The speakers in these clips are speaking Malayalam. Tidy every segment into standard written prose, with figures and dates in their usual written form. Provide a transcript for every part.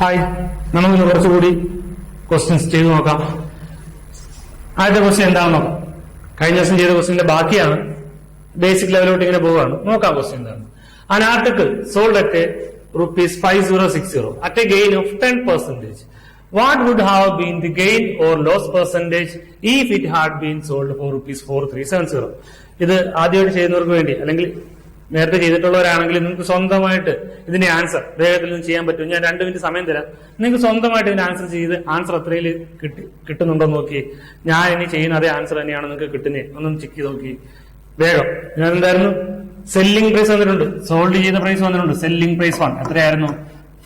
ഹായ്, നമുക്കിന്ന് കുറച്ചുകൂടി ക്വസ്റ്റ്യൻസ് ചെയ്തു നോക്കാം. ആദ്യത്തെ ക്വസ്റ്റ്യൻ എന്താണെന്ന് നോക്കാം. കഴിഞ്ഞ ദിവസം ചെയ്ത ക്വസ്റ്റ്യന്റെ ബാക്കിയാണ്. ബേസിക് ലെവലോട്ട് ഇങ്ങനെ പോവുകയാണ്. നോക്കാം ക്വസ്റ്റ്യൻ എന്താണ്. An article sold at ₹5060 at a gain of 10%. What would have been the gain or loss percentage if it had been sold for ₹4370? ഇത് ആദ്യമായിട്ട് ചെയ്യുന്നവർക്ക് വേണ്ടി, അല്ലെങ്കിൽ നേരത്തെ ചെയ്തിട്ടുള്ളവരാണെങ്കിൽ നിങ്ങൾക്ക് സ്വന്തമായിട്ട് ഇതിന്റെ ആൻസർ വേഗത്തിൽ നിന്ന് ചെയ്യാൻ പറ്റും. ഞാൻ 2 മിനിറ്റ് സമയം തരാം. നിങ്ങൾക്ക് സ്വന്തമായിട്ട് ഇതിന്റെ ആൻസർ ചെയ്ത് ആൻസർ അത്രയിൽ കിട്ടുന്നുണ്ടോ നോക്കി. ഞാൻ ഇനി ചെയ്യുന്ന അതേ ആൻസർ തന്നെയാണ് നിങ്ങൾക്ക് കിട്ടുന്നത്. ഒന്നും ചെക്ക് ചെയ്ത് നോക്കി വേഗം. ഞാൻ എന്തായിരുന്നു, സെല്ലിംഗ് പ്രൈസ് വന്നിട്ടുണ്ട്, സോൾഡ് ചെയ്ത പ്രൈസ് വന്നിട്ടുണ്ട്. സെല്ലിംഗ് പ്രൈസ് 1 എത്രയായിരുന്നു?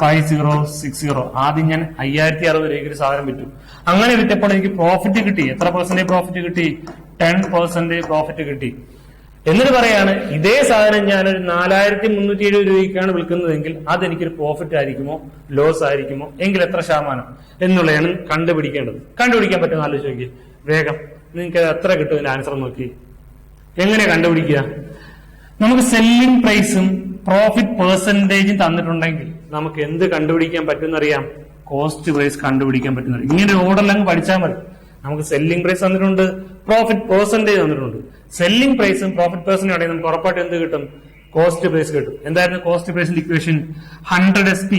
5060. ആദ്യം ഞാൻ 5060 രൂപയ്ക്ക് ഒരു സാധനം വിറ്റു. അങ്ങനെ വിറ്റപ്പോൾ എനിക്ക് പ്രോഫിറ്റ് കിട്ടി. എത്ര പെർസെന്റേജ് പ്രോഫിറ്റ് കിട്ടി? 10% പ്രോഫിറ്റ് കിട്ടി. എന്നിട്ട് പറയാണ്, ഇതേ സാധനം ഞാനൊരു 4370 രൂപയ്ക്കാണ് വിൽക്കുന്നതെങ്കിൽ അതെനിക്കൊരു പ്രോഫിറ്റ് ആയിരിക്കുമോ ലോസ് ആയിരിക്കുമോ, എങ്കിൽ എത്ര ശതമാനം എന്നുള്ളതാണ് കണ്ടുപിടിക്കേണ്ടത്. കണ്ടുപിടിക്കാൻ പറ്റുന്ന ആലോചിച്ച് നോക്കി വേഗം. നിങ്ങൾക്ക് എത്ര കിട്ടും ഇതിന്റെ ആൻസർ നോക്കി. എങ്ങനെ കണ്ടുപിടിക്കുക? നമുക്ക് സെല്ലിംഗ് പ്രൈസും പ്രോഫിറ്റ് പെർസെന്റേജും തന്നിട്ടുണ്ടെങ്കിൽ നമുക്ക് എന്ത് കണ്ടുപിടിക്കാൻ പറ്റുന്നറിയാം? കോസ്റ്റ് പ്രൈസ് കണ്ടുപിടിക്കാൻ പറ്റുന്നത്. ഇങ്ങനെ ഓർഡറിലങ്ങ് പഠിച്ചാൽ മതി. നമുക്ക് സെല്ലിംഗ് പ്രൈസ് തന്നിട്ടുണ്ട്, പ്രോഫിറ്റ് പെർസെന്റേജ് തന്നിട്ടുണ്ട്. സെല്ലിംഗ് പ്രൈസും പ്രോഫിറ്റ് പെർസെന്റേജ് ആണെങ്കിൽ നമുക്ക് ഉറപ്പായിട്ട് എന്ത് കിട്ടും? കോസ്റ്റ് പ്രൈസ് കിട്ടും. എന്തായിരുന്നു cost പ്രൈസിന്റെ equation? 100 SP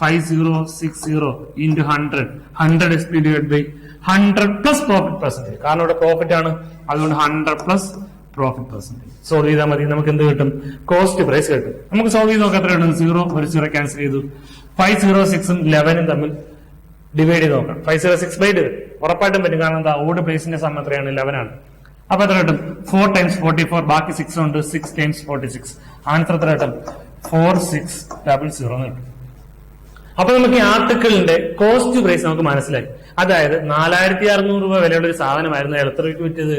5060 into 100 100 SP divided by 100 plus profit percentage. കാരണം ഇവിടെ പ്രോഫിറ്റ് ആണ്, അതുകൊണ്ട് 100 plus പ്രോഫിറ്റ് പെർസെന്റേജ്. സോൾവ് ചെയ്താൽ മതി. നമുക്ക് എന്ത് കിട്ടും? കോസ്റ്റ് പ്രൈസ് കിട്ടും. നമുക്ക് സോൾവ് ചെയ്ത് നോക്കാം. എത്ര കിട്ടും? 0 ഒരു 0 ക്യാൻസൽ ചെയ്തു. 506 ഉം 11 തമ്മിൽ ഡിവൈഡ് ചെയ്ത് നോക്കാം. 506 by 11 ഉറപ്പായിട്ടും പറ്റും. കാരണം എന്താ, ഓഡ് പ്രൈസിന്റെ സം എത്രയാണ്? 11 ആണ്. അപ്പൊ എത്ര കിട്ടും? 4 times 44, ബാക്കി 6 ഉണ്ട്. 6 times 46. ആൻസർ എത്ര കിട്ടും? 4600 കിട്ടും. അപ്പൊ നമുക്ക് ഈ ആർട്ടിക്കിളിന്റെ കോസ്റ്റ് പ്രൈസ് നമുക്ക് മനസ്സിലായി. അതായത് 4600 രൂപ വിലയുള്ള ഒരു സാധനമായിരുന്നു അയാൾ എത്ര രൂപയ്ക്ക് വിറ്റത്?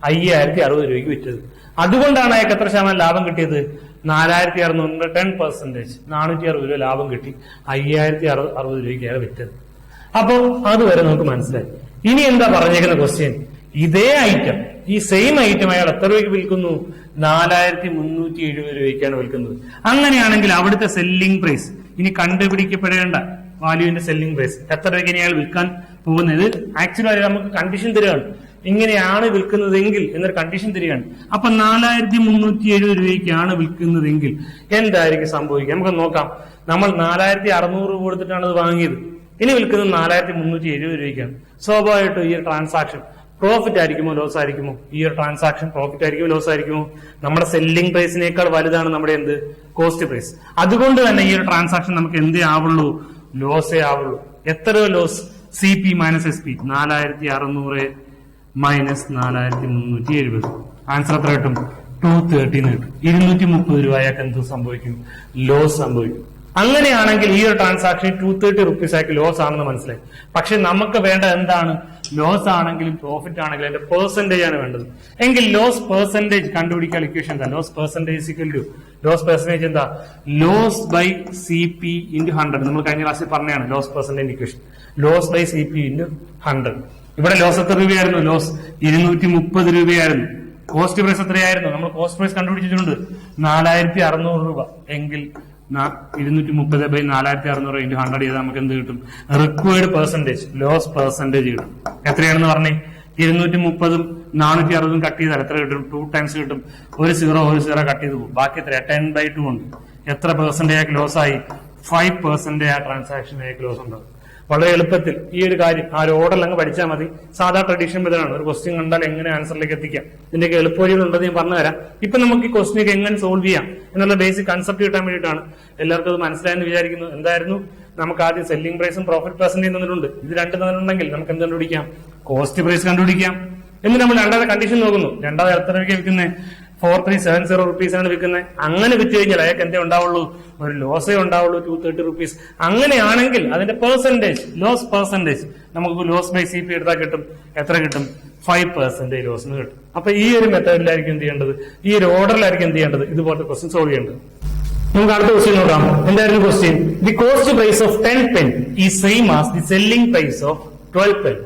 5060 രൂപയ്ക്ക് വിറ്റത്. അതുകൊണ്ടാണ് അയാൾക്ക് എത്ര ശതമാനം ലാഭം കിട്ടിയത്? 4600 10%, 460 രൂപ ലാഭം കിട്ടി. 5060 രൂപയ്ക്ക് അയാൾ വിറ്റത്. അപ്പൊ അതുവരെ നമുക്ക് മനസ്സിലായി. ഇനി എന്താ പറഞ്ഞേക്കുന്ന ക്വസ്റ്റ്യൻ? ഇതേ ഐറ്റം, ഈ സെയിം ഐറ്റം അയാൾ എത്ര രൂപയ്ക്ക് വിൽക്കുന്നു? 4370 രൂപയ്ക്കാണ് വിൽക്കുന്നത്. അങ്ങനെയാണെങ്കിൽ അവിടുത്തെ സെല്ലിംഗ് പ്രൈസ്, ഇനി കണ്ടുപിടിക്കപ്പെടേണ്ട വാല്യൂവിന്റെ സെല്ലിംഗ് പ്രൈസ് എത്ര രൂപയ്ക്ക് അയാൾ വിൽക്കാൻ പോകുന്നത്? ആക്ച്വലി നമുക്ക് കണ്ടീഷൻ തരികയാണ്, ഇങ്ങനെയാണ് വിൽക്കുന്നതെങ്കിൽ എന്നൊരു കണ്ടീഷൻ തരികയാണ്. അപ്പൊ 4370 രൂപയ്ക്കാണ് വിൽക്കുന്നതെങ്കിൽ എന്തായിരിക്കും സംഭവിക്കുക? നമുക്ക് നോക്കാം. നമ്മൾ 4600 രൂപ കൊടുത്തിട്ടാണ് അത് വാങ്ങിയത്. ഇനി വിൽക്കുന്നത് 4370 രൂപയ്ക്കാണ്. സ്വാഭാവികമായിട്ടും ഈ ഒരു ട്രാൻസാക്ഷൻ പ്രോഫിറ്റ് ആയിരിക്കുമോ ലോസ് ആയിരിക്കുമോ? ഈ ഒരു ട്രാൻസാക്ഷൻ പ്രോഫിറ്റ് ആയിരിക്കുമോ ലോസ് ആയിരിക്കുമോ? നമ്മുടെ സെല്ലിംഗ് പ്രൈസിനേക്കാൾ വലുതാണ് നമ്മുടെ എന്ത്? Cost price. അതുകൊണ്ട് തന്നെ ഈ ഒരു ട്രാൻസാക്ഷൻ നമുക്ക് എന്തേ ആവുള്ളൂ? ലോസേ ആവുള്ളൂ. എത്ര ലോസ്? CP - SP 4600 - 4370. ആൻസർ എത്ര കിട്ടും? 230 കിട്ടും. 230 രൂപ അയാൾക്ക് എന്ത് സംഭവിക്കും? ലോസ് സംഭവിക്കും. അങ്ങനെയാണെങ്കിൽ ഈ ഒരു ട്രാൻസാക്ഷൻ 230 റുപ്പീസ് ആക്കി ലോസ് ആണെന്ന് മനസ്സിലായി. പക്ഷെ നമുക്ക് വേണ്ട എന്താണ്? ലോസ് ആണെങ്കിലും പ്രോഫിറ്റ് ആണെങ്കിലും അതിന്റെ പെർസെന്റേജ് ആണ് വേണ്ടത്. എങ്കിൽ ലോസ് പെർസെന്റേജ് കണ്ടുപിടിക്കാൻ ഇക്വേഷൻ എന്താ? ലോസ് പെർസെന്റേജ് ലോസ് പെർസെന്റേജ് എന്താ? Loss by CP into 100. നമ്മൾ കഴിഞ്ഞ ക്ലാസ്സിൽ പറഞ്ഞതാണ് loss percentage equation. Loss by CP into 100. ഇവിടെ ലോസ് എത്ര രൂപയായിരുന്നു? ലോസ് 230 രൂപയായിരുന്നു. കോസ്റ്റ് പ്രൈസ് എത്രയായിരുന്നു? നമ്മൾ കോസ്റ്റ് പ്രൈസ് കണ്ടുപിടിച്ചിട്ടുണ്ട് 4600 രൂപ. എങ്കിൽ 230 by 4600 into 100 ചെയ്താൽ നമുക്ക് എന്ത് കിട്ടും? റിക്വയർഡ് പെർസെന്റേജ്, ലോസ് പെർസെന്റേജ് കിട്ടും. എത്രയാണെന്ന് പറഞ്ഞേ? 230 460 കട്ട് ചെയ്താൽ എത്ര കിട്ടും? 2 times കിട്ടും. ഒരു 0 കട്ട് ചെയ്ത് പോകും. ബാക്കി എത്ര? 10/2 ഉണ്ട്. എത്ര പെർസെന്റേജ് ലോസ് ആയി? 5% ആ ട്രാൻസാക്ഷൻ ലോസ് ഉണ്ടാവും. വളരെ എളുപ്പത്തിൽ ഈ ഒരു കാര്യം ആ ഒരു ഓർഡറിൽ അങ്ങ് പഠിച്ചാൽ മതി. സാധാ ട്രഡീഷൻ മെത്തേഡാണ്. ഒരു ക്വസ്റ്റ്യൻ കണ്ടാൽ എങ്ങനെ ആൻസറിലേക്ക് എത്തിക്കാം, ഇതിന്റെയൊക്കെ എളുപ്പവഴികളുണ്ടെന്ന് ഞാൻ പറഞ്ഞുതരാം. ഇപ്പൊ നമുക്ക് ഈ ക്വസ്റ്റ്യനൊക്കെ എങ്ങനെ സോൾവ് ചെയ്യാം എന്നുള്ള ബേസിക് കൺസെപ്റ്റ് കിട്ടാൻ വേണ്ടിയിട്ടാണ്. എല്ലാവർക്കും അത് മനസ്സിലായെന്ന് വിചാരിക്കുന്നു. എന്തായിരുന്നു? നമുക്ക് ആദ്യം സെല്ലിംഗ് പ്രൈസും പ്രോഫിറ്റ് പെർസെന്റേജ് തന്നിട്ടുണ്ട്. ഇത് 2 തന്നിട്ടുണ്ടെങ്കിൽ നമുക്ക് എന്ത് കണ്ടുപിടിക്കാം? കോസ്റ്റ് പ്രൈസ് കണ്ടുപിടിക്കാം. എന്നിട്ട് നമ്മൾ രണ്ടാമത്തെ കണ്ടീഷൻ നോക്കുന്നു. രണ്ടാമത് എത്ര രൂപയ്ക്ക് വിൽക്കുന്നത്? 4370 റുപ്പീസാണ് വിൽക്കുന്നത്. അങ്ങനെ വിറ്റ് കഴിഞ്ഞാൽ അയാൾക്ക് എന്തേ ഉണ്ടാവുള്ളൂ? ഒരു ലോസേ ഉണ്ടാവുള്ളൂ, 230 റുപ്പീസ്. അങ്ങനെയാണെങ്കിൽ അതിന്റെ പെർസെന്റേജ്, ലോസ് പെർസെന്റേജ് നമുക്ക് ലോസ് ബൈ CP എടുത്താൽ കിട്ടും. എത്ര കിട്ടും? 5% ലോസിന് കിട്ടും. അപ്പൊ ഈ ഒരു മെത്തേഡിലായിരിക്കും എന്ത് ചെയ്യേണ്ടത്? ഈ ഒരു ഓർഡറിലായിരിക്കും എന്ത് ചെയ്യേണ്ടത്? ഇതുപോലത്തെ ക്വസ്റ്റ്യൻ സോൾവ് ചെയ്യേണ്ടത്. നമുക്ക് അടുത്ത ക്വസ്റ്റ്യൻ നോക്കാം. എന്തായിരുന്നു question? The cost price of 10 pence is same as the selling price of 12 pence.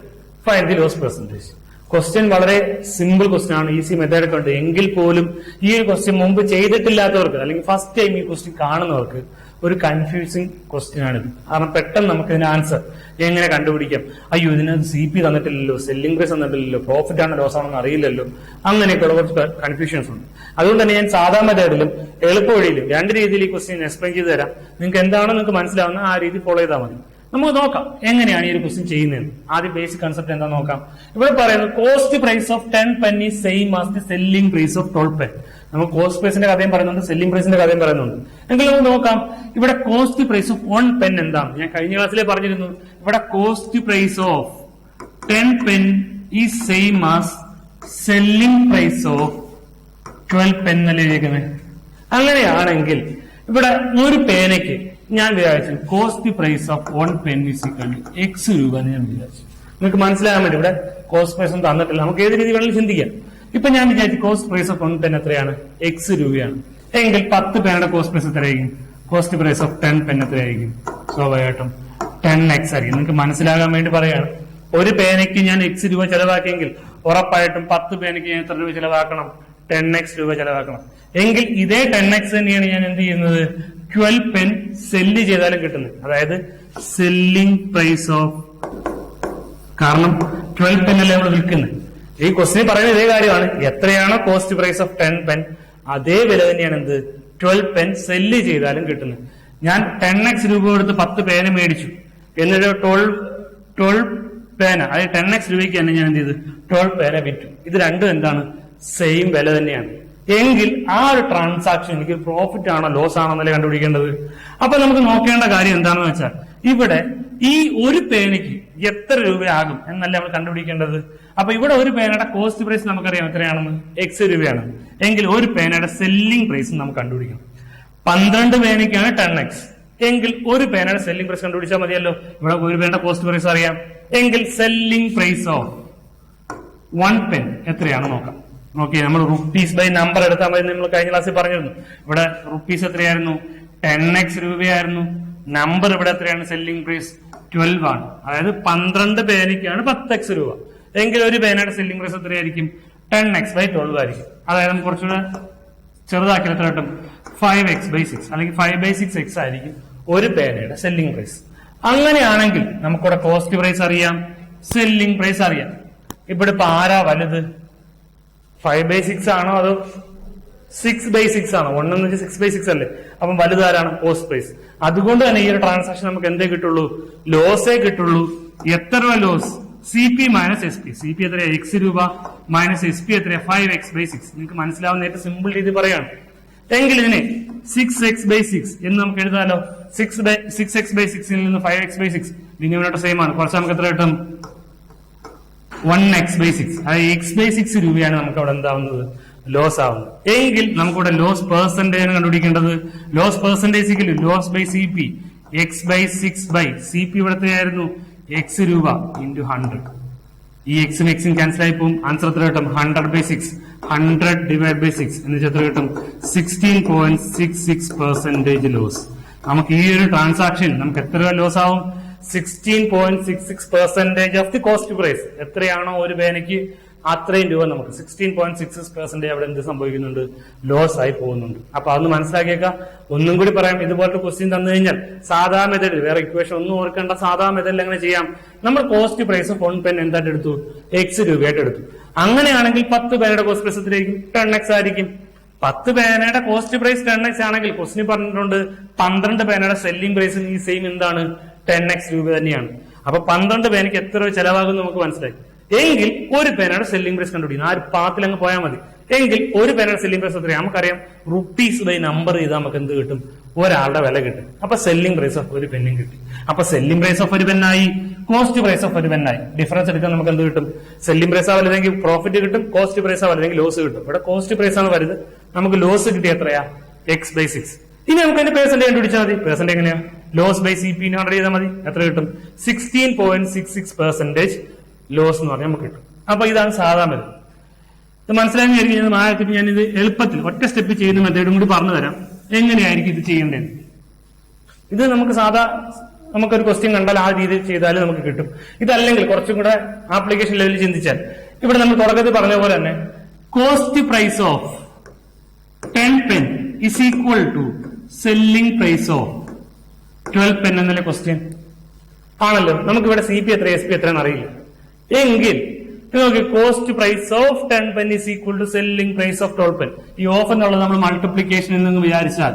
Find the loss percentage. Question വളരെ സിമ്പിൾ ക്വസ്റ്റ്യൻ ആണ്, ഈസി മെത്തേഡൊക്കെ ഉണ്ട്. എങ്കിൽ പോലും ഈ ഒരു ക്വസ്റ്റ്യൻ മുമ്പ് ചെയ്തിട്ടില്ലാത്തവർക്ക് അല്ലെങ്കിൽ ഫസ്റ്റ് ടൈം ഈ ക്വസ്റ്റ്യൻ കാണുന്നവർക്ക് ഒരു കൺഫ്യൂസിങ് ക്വസ്റ്റ്യൻ ആണിത്. കാരണം പെട്ടെന്ന് നമുക്ക് ഇതിന് ആൻസർ എങ്ങനെ കണ്ടുപിടിക്കാം, അയ്യോ ഇതിനകത്ത് CP തന്നിട്ടില്ലല്ലോ, സെല്ലിംഗ് പ്രൈസ് തന്നിട്ടില്ലല്ലോ, പ്രോഫിറ്റ് ആണോ ലോസ് ആണോ അറിയില്ലല്ലോ, അങ്ങനെയൊക്കെയുള്ള കുറച്ച് കൺഫ്യൂഷൻസ് ഉണ്ട്. അതുകൊണ്ട് തന്നെ ഞാൻ സാധാ മെത്തേഡിലും എളുപ്പവഴിയിലും രണ്ട് രീതിയിൽ ഈ ക്വസ്റ്റ്യൻ എക്സ്പ്ലെയിൻ ചെയ്ത് തരാം. നിങ്ങൾക്ക് എന്താണോ നിങ്ങൾക്ക് മനസ്സിലാവുന്ന ആ രീതി ഫോളോ ചെയ്താൽ മതി. നമുക്ക് നോക്കാം എങ്ങനെയാണ് ഈ ഒരു ക്വസ്റ്റ്യൻ ചെയ്യുന്നത്. ആദ്യം ബേസിക് കൺസെപ്റ്റ് എന്താ നോക്കാം. ഇവിടെ പറയുന്നത് cost price of 10 pen is same as the selling price of 12 pen. നമുക്ക് കോസ്റ്റ് പ്രൈസിന്റെ കഥയും പറയുന്നുണ്ട്, സെല്ലിംഗ് പ്രൈസിന്റെ കഥയും പറയുന്നുണ്ട്. എങ്കിൽ നമുക്ക് നോക്കാം ഇവിടെ കോസ്റ്റ് പ്രൈസ് ഓഫ് 1 pen എന്താണ്. ഞാൻ കഴിഞ്ഞ ക്ലാസ്സിലെ പറഞ്ഞിരുന്നു ഇവിടെ cost price of 10 pen is same as selling price of 12 pen എന്നല്ലേ എഴുതിയിരിക്കുന്നത്. അങ്ങനെയാണെങ്കിൽ ഇവിടെ ഒരു പേനയ്ക്ക് ഞാൻ വിചാരിച്ചു cost price of 1 pen is equal to X രൂപ എന്ന് ഞാൻ വിചാരിച്ചു. നിങ്ങൾക്ക് മനസ്സിലാകാൻ വേണ്ടി ഇവിടെ കോസ്റ്റ് പ്രൈസ് ഒന്നും തന്നിട്ടില്ല, നമുക്ക് ഏത് രീതി വേണമെങ്കിലും ചിന്തിക്കാം. ഇപ്പൊ ഞാൻ വിചാരിച്ചു കോസ്റ്റ് പ്രൈസ് ഓഫ് 1 pen എത്രയാണ്, X രൂപയാണ്. എങ്കിൽ 10 പേനയുടെ കോസ്റ്റ് പ്രൈസ് എത്രയായിരിക്കും, കോസ്റ്റ് പ്രൈസ് ഓഫ് 10 pen എത്രയായിരിക്കും, സ്വാഭാവികമായിട്ടും 10X ആയിരിക്കും. നിങ്ങൾക്ക് മനസ്സിലാകാൻ വേണ്ടി പറയാണ്. ഒരു പേനയ്ക്ക് ഞാൻ X രൂപ ചെലവാക്കിയെങ്കിൽ ഉറപ്പായിട്ടും 10 പേനയ്ക്ക് ഞാൻ എത്ര രൂപ ചെലവാക്കണം, 10X രൂപ ചെലവാക്കണം. എങ്കിൽ ഇതേ 10X തന്നെയാണ് ഞാൻ എന്ത് ചെയ്യുന്നത്, 12 pen സെല്ല് ചെയ്താലും കിട്ടുന്നത്. അതായത് സെല്ലിംഗ് പ്രൈസ് ഓഫ്, കാരണം 12 pen അല്ലേ നമ്മൾ വിൽക്കുന്നത്. ഈ ക്വസ്റ്റ്യൻ പറയുന്ന ഇതേ കാര്യമാണ്. എത്രയാണോ കോസ്റ്റ് പ്രൈസ് ഓഫ് 10 pen അതേ വില തന്നെയാണ് എന്ത് 12 pen സെല്ല് ചെയ്താലും കിട്ടുന്നത്. ഞാൻ 10X രൂപ കൊടുത്ത് 10 പേന മേടിച്ചു, എന്നിട്ട് 12 പേന അതായത് 10X രൂപയ്ക്ക് തന്നെ ഞാൻ എന്ത് ചെയ്തു 12 പേന വിറ്റു. ഇത് രണ്ടും എന്താണ്, സെയിം വില തന്നെയാണ്. എങ്കിൽ ആ ഒരു ട്രാൻസാക്ഷൻ എനിക്ക് പ്രോഫിറ്റ് ആണോ ലോസ് ആണോ എന്നല്ലേ കണ്ടുപിടിക്കേണ്ടത്. അപ്പൊ നമുക്ക് നോക്കേണ്ട കാര്യം എന്താണെന്ന് വെച്ചാൽ ഇവിടെ ഈ ഒരു പേനയ്ക്ക് എത്ര രൂപയാകും എന്നല്ലേ നമ്മൾ കണ്ടുപിടിക്കേണ്ടത്. അപ്പൊ ഇവിടെ ഒരു പേനയുടെ കോസ്റ്റ് പ്രൈസ് നമുക്കറിയാം എത്രയാണെന്ന്, X രൂപയാണ്. എങ്കിൽ ഒരു പേനയുടെ സെല്ലിംഗ് പ്രൈസ് നമുക്ക് കണ്ടുപിടിക്കണം. 12 പേനയ്ക്കാണ് 10X. എങ്കിൽ ഒരു പേനയുടെ സെല്ലിംഗ് പ്രൈസ് കണ്ടുപിടിച്ചാൽ മതിയല്ലോ. ഇവിടെ ഒരു പേനയുടെ കോസ്റ്റ് പ്രൈസ് അറിയാം. എങ്കിൽ സെല്ലിംഗ് പ്രൈസ് ഓഫ് 1 pen എത്രയാണ് നോക്കാം. ഓക്കെ, നമ്മൾ റുപ്പീസ് ബൈ നമ്പർ എടുത്താൽ മതി. നമ്മൾ കഴിഞ്ഞ ക്ലാസ്സിൽ പറഞ്ഞിരുന്നു. ഇവിടെ റുപ്പീസ് എത്രയായിരുന്നു, 10X രൂപയായിരുന്നു. നമ്പർ ഇവിടെ എത്രയാണ്, സെല്ലിംഗ് പ്രൈസ് 12 ആണ്. അതായത് 12 പേനയ്ക്കാണ് 10X രൂപ. എങ്കിൽ ഒരു പേനയുടെ സെല്ലിംഗ് പ്രൈസ് എത്രയായിരിക്കും, 10X by 12 ആയിരിക്കും. അതായത് നമുക്ക് കുറച്ചുകൂടെ ചെറുതാക്കി എത്ര കിട്ടും, 5X by 6 അല്ലെങ്കിൽ 5/6X ആയിരിക്കും ഒരു പേനയുടെ സെല്ലിംഗ് പ്രൈസ്. അങ്ങനെയാണെങ്കിൽ നമുക്കിവിടെ കോസ്റ്റ് പ്രൈസ് അറിയാം, സെല്ലിംഗ് പ്രൈസ് അറിയാം. ഇവിടെ ഇപ്പൊ ആരാ വലുത്, 5/6 ആണോ അതോ 6/6 ആണോ? 1 എന്ന് വെച്ചാൽ 6/6 അല്ലേ. അപ്പം വലുതാരാണ്, കോസ്റ്റ് പ്രൈസ്. അതുകൊണ്ട് തന്നെ ഈ ഒരു ട്രാൻസാക്ഷൻ നമുക്ക് എന്തേ കിട്ടുള്ളൂ, ലോസേ കിട്ടുള്ളൂ. എത്ര രൂപ loss, CP minus SP. CP എത്രയാ, X രൂപ മൈനസ് SP എത്രയാ, 5X/6. നിങ്ങൾക്ക് മനസ്സിലാവുന്ന ഏറ്റവും സിമ്പിൾ രീതി പറയാണ്. എങ്കിൽ ഇതിനെ 6X/6 എന്ന് നമുക്ക് എഴുതാലോ. 6X/6 നിന്ന് 5X/6 ഡിനോമിനേറ്റർ സെയിം ആണ്. കുറച്ച് നമുക്ക് എത്ര കിട്ടും, 1X/6. അതായത് X/6 രൂപയാണ് നമുക്ക് അവിടെ എന്താവുന്നത്, ലോസ് ആവുന്നത്. എങ്കിൽ നമുക്കിവിടെ ലോസ് പെർസെന്റേജ് ആണ് കണ്ടുപിടിക്കേണ്ടത്. Loss percentage loss by CP, X/6/CP ഇവിടത്തെ ആയിരുന്നു X രൂപ ഇൻറ്റു 100. ഈ Xും Xും ക്യാൻസൽ ആയി പോകും. ആൻസർ എത്ര കിട്ടും, 100/6. 100/6 എന്ന് വെച്ചാൽ എത്ര കിട്ടും, 16.66% ലോസ്. നമുക്ക് ഈ ഒരു ട്രാൻസാക്ഷൻ നമുക്ക് എത്ര രൂപ ലോസ് ആവും, 16.66% ഓഫ് ദി കോസ്റ്റ് പ്രൈസ്. എത്രയാണോ ഒരു പേനയ്ക്ക് അത്രയും രൂപ നമുക്ക് 16.66% അവിടെ എന്ത് സംഭവിക്കുന്നുണ്ട്, ലോസ് ആയി പോകുന്നുണ്ട്. അപ്പൊ അതൊന്ന് മനസ്സിലാക്കിയേക്കാം. ഒന്നും കൂടി പറയാം, ഇതുപോലത്തെ ക്വസ്റ്റ്യൻ തന്നു കഴിഞ്ഞാൽ സാധാ മെത്തേഡിൽ, വേറെ ഇക്വേഷൻ ഒന്നും ഓർക്കേണ്ട, സാധാ മെത്തേഡിൽ എങ്ങനെ ചെയ്യാം. നമ്മൾ കോസ്റ്റ് പ്രൈസ് ഓഫ് 1 pen എന്തായിട്ട് എടുത്തു, X രൂപയായിട്ട് എടുത്തു. അങ്ങനെയാണെങ്കിൽ 10 പേനയുടെ കോസ്റ്റ് പ്രൈസ് എത്രയായിരിക്കും, 10X ആയിരിക്കും. 10 പേനയുടെ കോസ്റ്റ് പ്രൈസ് 10X ആണെങ്കിൽ ക്വസ്റ്റ്യൻ പറഞ്ഞിട്ടുണ്ട് 12 പേനയുടെ സെല്ലിംഗ് പ്രൈസ് ഈ സെയിം എന്താണ്, 10X രൂപ തന്നെയാണ്. അപ്പൊ 12 പേനയ്ക്ക് എത്ര രൂപ ചെലവാകും നമുക്ക് മനസ്സിലായി. എങ്കിൽ ഒരു പേനയുടെ സെല്ലിംഗ് പ്രൈസ് കണ്ടുപിടിക്കും. ആ ഒരു പാത്തിൽ അങ്ങ് പോയാൽ മതി. എങ്കിൽ ഒരു പേനയുടെ സെല്ലിംഗ് പ്രൈസ് എത്രയാണ് നമുക്കറിയാം, റുപ്പീസ് ബൈ നമ്പർ ചെയ്താൽ നമുക്ക് എന്ത് കിട്ടും, ഒരാളുടെ വില കിട്ടും. അപ്പൊ സെല്ലിംഗ് പ്രൈസ് ഓഫ് ഒരു പെന്നും കിട്ടി. അപ്പൊ സെല്ലിംഗ് പ്രൈസ് ഓഫ് ഒരു പെന്നായി, കോസ്റ്റ് പ്രൈസ് ഓഫ് ഒരു പെന്നായി. ഡിഫറൻസ് എടുക്കാൻ നമുക്ക് എന്ത് കിട്ടും, സെല്ലിംഗ് പ്രൈസ് ആ വലുതെങ്കിൽ പ്രോഫിറ്റ് കിട്ടും, കോസ്റ്റ് പ്രൈസ് ആ വലുതെങ്കിൽ ലോസ് കിട്ടും. ഇവിടെ കോസ്റ്റ് പ്രൈസ് ആണ് വലുത്, നമുക്ക് ലോസ് കിട്ടിയ എത്രയാ, X/6. ഇനി നമുക്ക് അതിന്റെ പേഴ്സെന്റ് കണ്ടുപിടിച്ചാൽ മതി. പേഴ്സെന്റ് എങ്ങനെയാ, ലോസ് ബൈ CP 100 ചെയ്താൽ മതി. എത്ര കിട്ടും, 16.66% ലോസ് എന്ന് പറഞ്ഞാൽ നമുക്ക് കിട്ടും. അപ്പൊ ഇതാണ് സാധാരണ. ഇത് മനസ്സിലാക്കി കഴിഞ്ഞാൽ ആഴത്തിൽ ഞാൻ ഇത് എളുപ്പത്തിൽ ഒറ്റ സ്റ്റെപ്പ് ചെയ്യുന്ന മെത്തേഡും കൂടി പറഞ്ഞു തരാം, എങ്ങനെയായിരിക്കും ഇത് ചെയ്യേണ്ടത്. ഇത് നമുക്ക് നമുക്കൊരു ക്വസ്റ്റ്യൻ കണ്ടാൽ ആ രീതിയിൽ ചെയ്താലും നമുക്ക് കിട്ടും. ഇതല്ലെങ്കിൽ കുറച്ചും കൂടെ ആപ്ലിക്കേഷൻ ലെവലിൽ ചിന്തിച്ചാൽ, ഇവിടെ നമ്മൾ തുടക്കത്തിൽ പറഞ്ഞ പോലെ തന്നെ cost price of 10 pen is equal to selling price of 12 pen എന്നല്ലേ ക്വസ്റ്റ്യൻ ആണല്ലോ. നമുക്ക് ഇവിടെ CP എത്ര SP എത്രയെന്ന് അറിയില്ല. എങ്കിൽ നോക്കി cost price of 10 pen is equal to selling price of 12 pen. ഈ ഓഫ് എന്നുള്ളത് നമ്മൾ മൾട്ടിപ്ലിക്കേഷനിൽ നിന്ന് വിചാരിച്ചാൽ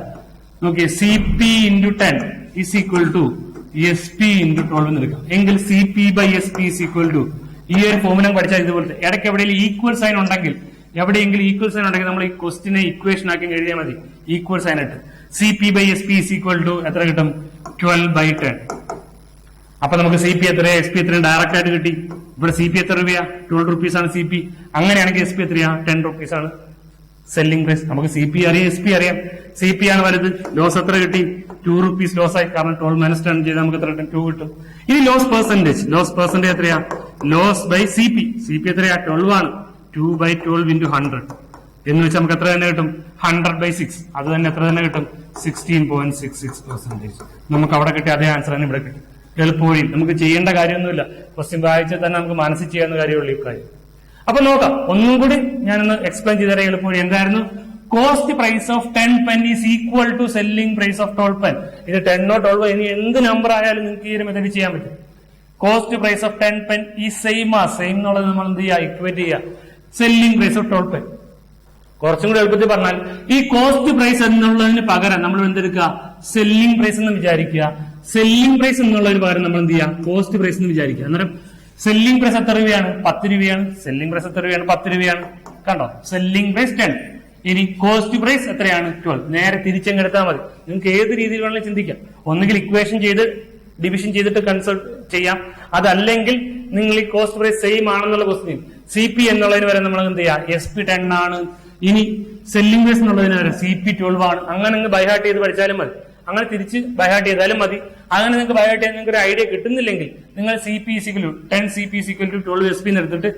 നോക്കി CP into 10 is equal to SP into 12 എന്ന് എടുക്കാം. എങ്കിൽ CP by SP is equal to ഈ ഒരു ഫോമുല പഠിച്ചാൽ ഇതുപോലത്തെ ഇടയ്ക്ക് എവിടെയെങ്കിലും ഈക്വൽ സൈൻ ഉണ്ടെങ്കിൽ എവിടെയെങ്കിലും ഈക്വൽ സൈൻ ഉണ്ടെങ്കിൽ നമ്മൾ ഈ ക്വസ്റ്റിനെ ഇക്വേഷൻ ആക്കി എഴുതിയാൽ മതി. ഈക്വൽ സൈൻ ആയിട്ട് CP by SP is equal to എത്ര കിട്ടും? 12 by 10. അപ്പൊ നമുക്ക് CP എത്രയാ SP എത്രയും ഡയറക്റ്റ് ആയിട്ട് കിട്ടി. ഇവിടെ CP എത്ര രൂപയാ? 12 rupees ആണ് CP. അങ്ങനെയാണെങ്കിൽ SP എത്രയാ? 10 rupees ആണ് സെല്ലിംഗ് പ്രൈസ്. നമുക്ക് CP അറിയാം, SP അറിയാം. CP ആണ് വലുത്. ലോസ് എത്ര കിട്ടി? 2 rupees ലോസ് ആയി. കാരണം 12 - 10 ചെയ്ത് നമുക്ക് എത്ര കിട്ടും? 2 കിട്ടും. ഇനി ലോസ് പെർസെന്റേജ് എത്രയാ? ലോസ് ബൈ CP എത്രയാ? 12 ആണ്. 2 by 12 into 100 എന്ന് വെച്ചാൽ നമുക്ക് എത്ര തന്നെ കിട്ടും? 100 by 6. അത് തന്നെ എത്ര തന്നെ കിട്ടും? 16.66%. നമുക്ക് അവിടെ കിട്ടിയ അതേ ആൻസർ തന്നെ ഇവിടെ കിട്ടും. എളുപ്പവഴി. നമുക്ക് ചെയ്യേണ്ട കാര്യമൊന്നുമില്ല. ക്വസ്റ്റ്യൻ വായിച്ചാൽ തന്നെ നമുക്ക് മനസ്സിൽ ചെയ്യാവുന്ന കാര്യമുള്ളൂ ഈ കാര്യം. അപ്പൊ നോക്കാം, ഒന്നും കൂടി ഞാനൊന്ന് എക്സ്പ്ലെയിൻ ചെയ്തേരാ എളുപ്പവഴി. എന്തായിരുന്നു? Cost price of 10 pen is equal to selling price of 12 pen. ഇത് 10 or 12 ഇനി എന്ത് നമ്പർ ആയാലും നിങ്ങൾക്ക് ഈ ഒരു മെത്തേഡ് ചെയ്യാൻ പറ്റും. കോസ്റ്റ് പ്രൈസ് ഓഫ് 10 പെൻ ഈ സെയിം എന്നുള്ളത് നമ്മൾ എന്ത് ചെയ്യുക? ഇക്വേറ്റ് ചെയ്യുക സെല്ലിംഗ് പ്രൈസ് ഓഫ് 12 പെൻ. കുറച്ചും കൂടി എളുപ്പത്തിൽ പറഞ്ഞാൽ ഈ കോസ്റ്റ് പ്രൈസ് എന്നുള്ളതിന് പകരം നമ്മൾ എന്തെടുക്കുക? സെല്ലിംഗ് പ്രൈസ് എന്ന് വിചാരിക്കുക. സെല്ലിംഗ് പ്രൈസ് എന്നുള്ളതിന് പകരം നമ്മൾ എന്ത് ചെയ്യുക? കോസ്റ്റ് പ്രൈസ് എന്ന് വിചാരിക്കുക. അന്നേരം സെല്ലിംഗ് പ്രൈസ് എത്ര രൂപയാണ്? 10 രൂപയാണ്. സെല്ലിംഗ് പ്രൈസ് എത്ര രൂപയാണ്? 10 രൂപയാണ്. കണ്ടോ? Selling price 10. ഇനി കോസ്റ്റ് പ്രൈസ് എത്രയാണ്? 12. നേരെ തിരിച്ചെടുത്താൽ മതി. നിങ്ങൾക്ക് ഏത് രീതിയിൽ വേണമെങ്കിലും ചിന്തിക്കാം. ഒന്നുകിൽ ഇക്വേഷൻ ചെയ്ത് ഡിവിഷൻ ചെയ്തിട്ട് കൺസൾട്ട് ചെയ്യാം. അതല്ലെങ്കിൽ നിങ്ങൾ ഈ കോസ്റ്റ് പ്രൈസ് സെയിം ആണെന്നുള്ള ക്വസ്റ്റ്യൻ CP എന്നുള്ളതിന് വരെ നമ്മൾ എന്ത് ചെയ്യാം? SP 10 ആണ്. ഇനി സെല്ലിംഗ് പ്രൈസ് എന്നുള്ളതിന് വരെ CP 12 ആണ്. അങ്ങനെ നിങ്ങൾ ബൈഹാർട്ട് ചെയ്ത് പഠിച്ചാലും മതി. അങ്ങനെ തിരിച്ച് ബൈഹാർട്ട് ചെയ്താലും മതി. അങ്ങനെ നിങ്ങൾക്ക് ബൈഹാർട്ട് ചെയ്യാൻ നിങ്ങൾക്ക് ഒരു ഐഡിയ കിട്ടുന്നില്ലെങ്കിൽ നിങ്ങൾ CP = 10 CP = 12 SP എടുത്തിട്ട്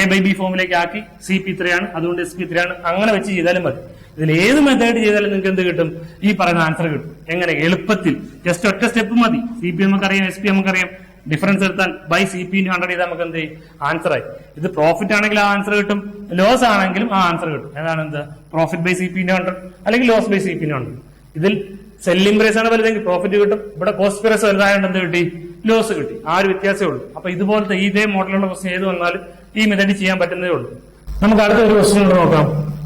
A/B ഫോമിലേക്ക് ആക്കി CP ഇത്രയാണ്, അതുകൊണ്ട് SP ഇത്രയാണ്, അങ്ങനെ വെച്ച് ചെയ്താലും മതി. ഇതിൽ ഏത് മെത്തേഡ് ചെയ്താലും നിങ്ങൾക്ക് എന്ത് കിട്ടും? ഈ പറയുന്ന ആൻസർ കിട്ടും. എങ്ങനെ? എളുപ്പത്തിൽ. ജസ്റ്റ് ഒറ്റ സ്റ്റെപ്പ് മതി. CP നമുക്കറിയാം, SP നമുക്കറിയാം. ഡിഫറൻസ് എടുത്താൽ ബൈ CP into 100 ചെയ്താൽ നമുക്ക് എന്ത് ചെയ്യും? ആൻസർ ആയി. ഇത് പ്രോഫിറ്റ് ആണെങ്കിൽ ആ ആൻസർ കിട്ടും, ലോസ് ആണെങ്കിലും ആ ആൻസർ കിട്ടും. ഏതാണ്? എന്ത്? പ്രോഫിറ്റ് ബൈ CP into 100 അല്ലെങ്കിൽ ലോസ് ബൈ CP into 100. ഇതിൽ സെല്ലിംഗ് പ്രൈസ് ആണ് വലുതെങ്കിൽ പ്രോഫിറ്റ് കിട്ടും. ഇവിടെ കോസ്റ്റ് പ്രൈസ് വലുതായതുകൊണ്ട് എന്ത് കിട്ടി? ലോസ് കിട്ടി. ആ ഒരു വ്യത്യാസമേ ഉള്ളൂ. അപ്പൊ ഇതുപോലത്തെ ഇതേ മോഡലുള്ള ക്വസ്റ്റ്യൻ ഏത് വന്നാലും ഈ മെത്തേഡ് ചെയ്യാൻ പറ്റുന്നതേ ഉള്ളൂ. നമുക്ക് അടുത്ത ഒരു ക്വസ്റ്റ്യൻ കൂടെ നോക്കാം.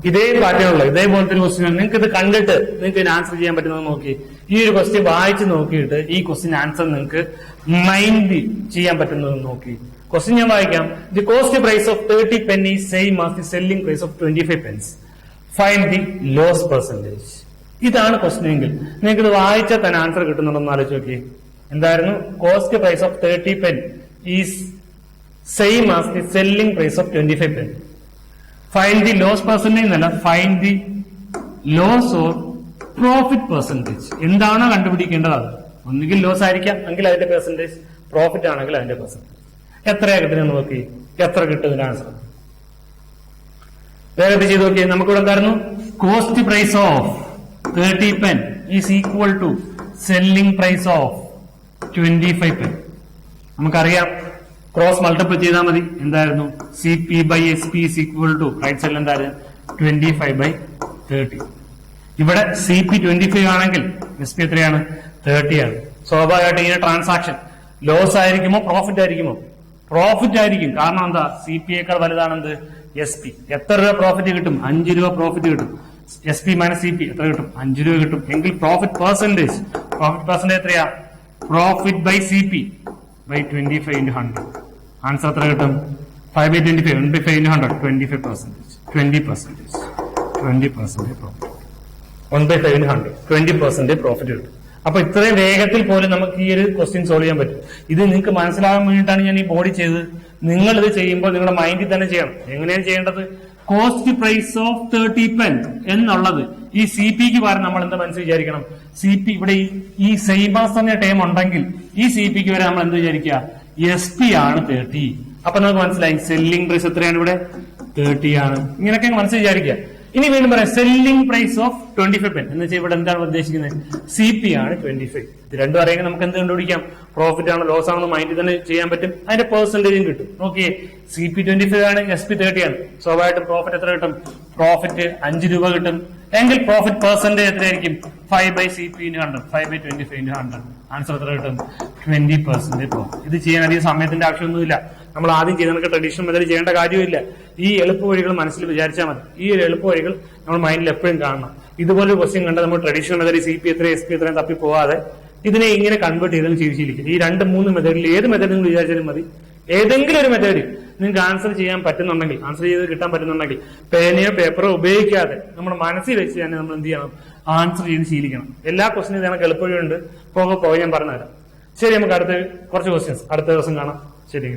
ഇതേ പാറ്റേണുള്ള ഇതേപോലത്തെ ഒരു ക്വസ്റ്റ്യൻ നിങ്ങൾക്ക് ഇത് കണ്ടിട്ട് നിങ്ങൾക്ക് ഇതിന് ആൻസർ ചെയ്യാൻ പറ്റുന്നത് നോക്കി. ഈ ഒരു ക്വസ്റ്റ്യൻ വായിച്ച് നോക്കിയിട്ട് ഈ ക്വസ്റ്റ്യൻ ആൻസർ നിങ്ങൾക്ക് മൈൻഡ് ചെയ്യാൻ പറ്റുന്നത് നോക്കി. ക്വസ്റ്റ്യൻ ഞാൻ വായിക്കാം. The cost price of 30 pen is same as the selling price of 25 pence. Find the loss percentage. ഇതാണ് ക്വസ്റ്റ്യൻ എങ്കിൽ നിങ്ങൾക്ക് ഇത് വായിച്ചാൽ തന്നെ ആൻസർ കിട്ടുന്നുണ്ടെന്ന് ആലോചിച്ച് നോക്കി. എന്തായിരുന്നു? Cost price of 30 pen is same as the selling price of 25 pen. Find the loss percentage എന്നല്ല, find the loss or profit percentage. എന്താണോ കണ്ടുപിടിക്കേണ്ടത് അത്. ഒന്നുകിൽ ലോസ് ആയിരിക്കാം, എങ്കിൽ അതിന്റെ പെർസെന്റേജ്. പ്രോഫിറ്റ് ആണെങ്കിൽ അതിന്റെ പെർസെന്റേജ്. എത്രയാ കിട്ടുന്നത് നോക്കി. എത്ര കിട്ടുന്നതിന് ആൻസർ വേഗത്തിൽ ചെയ്ത് നോക്കി. നമുക്കിവിടെ എന്തായിരുന്നു? Cost price of 30 pen is equal to selling price of 25 pen. നമുക്കറിയാം, ക്രോസ് മൾട്ടിപ്പിൾ ചെയ്താൽ മതി. എന്തായിരുന്നു? CP by SP is equal to right സൈഡിൽ എന്തായിരുന്നു? 25 by 30. ഇവിടെ CP 25 ആണെങ്കിൽ SP എത്രയാണ്? 30 ആണ്. സ്വാഭാവികമായിട്ട് ഈ ട്രാൻസാക്ഷൻ ലോസ് ആയിരിക്കുമോ പ്രോഫിറ്റ് ആയിരിക്കുമോ? പ്രോഫിറ്റ് ആയിരിക്കും. കാരണം എന്താ? CP യേക്കാൾ വലുതാണെന്ത്? SP. എത്ര രൂപ പ്രോഫിറ്റ് കിട്ടും? 5 രൂപ പ്രോഫിറ്റ് കിട്ടും. SP - CP എത്ര കിട്ടും? 5 രൂപ കിട്ടും. എങ്കിൽ പ്രോഫിറ്റ് പെർസെന്റേജ് എത്രയാ? Profit by CP by 25 into 100. Answer എത്ര കിട്ടും? 5 by 25. 1/5 into 100. 25%. 20% profit. 1/5 into 100. 20% profit കിട്ടും. അപ്പൊ ഇത്രയും വേഗത്തിൽ പോലും നമുക്ക് ഈ ഒരു ക്വസ്റ്റ്യൻ സോൾവ് ചെയ്യാൻ പറ്റും. ഇത് നിങ്ങൾക്ക് മനസ്സിലാകാൻ വേണ്ടിയിട്ടാണ് ഞാൻ ഈ ബോഡി ചെയ്തത്. നിങ്ങൾ ഇത് ചെയ്യുമ്പോൾ നിങ്ങളുടെ മൈൻഡിൽ തന്നെ ചെയ്യണം. എങ്ങനെയാണ് ചെയ്യേണ്ടത്? കോസ്റ്റ് പ്രൈസ് ഓഫ് 30 പെൻ എന്നുള്ളത് ഈ CPക്ക് പകരം നമ്മൾ എന്താ മനസ്സിൽ വിചാരിക്കണം? CP ഇവിടെ ഈ സെയിമാസ് എന്ന ടൈം ഉണ്ടെങ്കിൽ ഈ CPക്ക് വരെ നമ്മൾ എന്ത് വിചാരിക്കുക? SP ആണ് 30. അപ്പൊ നമുക്ക് മനസ്സിലായി സെല്ലിംഗ് പ്രൈസ് എത്രയാണ് ഇവിടെ? 30 ആണ്. ഇങ്ങനെയൊക്കെ മനസ്സിൽ വിചാരിക്കുക. ഇനി വീണ്ടും പറയാം സെല്ലിംഗ് പ്രൈസ് ഓഫ് 25 പെൻ എന്ന് വെച്ചാൽ ഇവിടെ എന്താണ് ഉദ്ദേശിക്കുന്നത്? CP ആണ് 25. ഇത് രണ്ടും അറിയാമെങ്കിൽ നമുക്ക് എന്ത് കണ്ടുപിടിക്കാം? പ്രോഫിറ്റ് ആണോ ലോസ് ആണോ മൈൻഡിൽ തന്നെ ചെയ്യാൻ പറ്റും. അതിന്റെ പെർസെന്റേജും കിട്ടും. നോക്കിയേ, CP 25 ആണ്, SP 30 ആണ്. സ്വാഭാവികമായിട്ടും പ്രോഫിറ്റ് എത്ര കിട്ടും? പ്രോഫിറ്റ് 5 രൂപ കിട്ടും. എങ്കിൽ പ്രോഫിറ്റ് പെർസെന്റേജ് എത്രയായിരിക്കും? 5/CP × 100, 5/25 × 100. ആൻസർ എത്ര കിട്ടും? 20%. ഇത് ചെയ്യാൻ അധികം സമയത്തിന്റെ ആവശ്യമൊന്നുമില്ല. നമ്മൾ ആദ്യം ചെയ്ത നമുക്ക് ട്രഡീഷണൽ മെത്തേഡ് ചെയ്യേണ്ട കാര്യമില്ല. ഈ എളുപ്പ വഴികൾ മനസ്സിൽ വിചാരിച്ചാൽ മതി. ഈ ഒരു എളുപ്പ വഴികൾ നമ്മൾ മൈൻഡിൽ എപ്പോഴും കാണണം. ഇതുപോലെ ക്വസ്റ്റ്യൻ കണ്ടാൽ നമ്മൾ ട്രഡീഷണൽ മെത്തേഡ് CP എത്ര SP എത്രയും തപ്പി പോവാതെ ഇതിനെ ഇങ്ങനെ കൺവേർട്ട് ചെയ്താലും ശീലിക്കും. ഈ 2-3 മെത്തേഡിൽ ഏത് മെത്തേഡ് നിങ്ങൾ വിചാരിച്ചാലും മതി. ഏതെങ്കിലും ഒരു മെത്തേഡിൽ നിങ്ങൾക്ക് ആൻസർ ചെയ്യാൻ പറ്റുന്നുണ്ടെങ്കിൽ, ആൻസർ ചെയ്ത് കിട്ടാൻ പറ്റുന്നുണ്ടെങ്കിൽ പേനയോ പേപ്പറോ ഉപയോഗിക്കാതെ നമ്മുടെ മനസ്സിൽ വെച്ച് തന്നെ നമ്മൾ എന്ത് ചെയ്യണം? ആൻസർ ചെയ്ത് ശീലിക്കണം. എല്ലാ ക്വസ്റ്റിനും നമുക്ക് എളുപ്പവഴിയുണ്ട്. പോകെ ഞാൻ പറഞ്ഞുതരാം. ശരി, നമുക്ക് കുറച്ച് ക്വസ്റ്റ്യൻസ് അടുത്ത ദിവസം കാണാം. ശരി.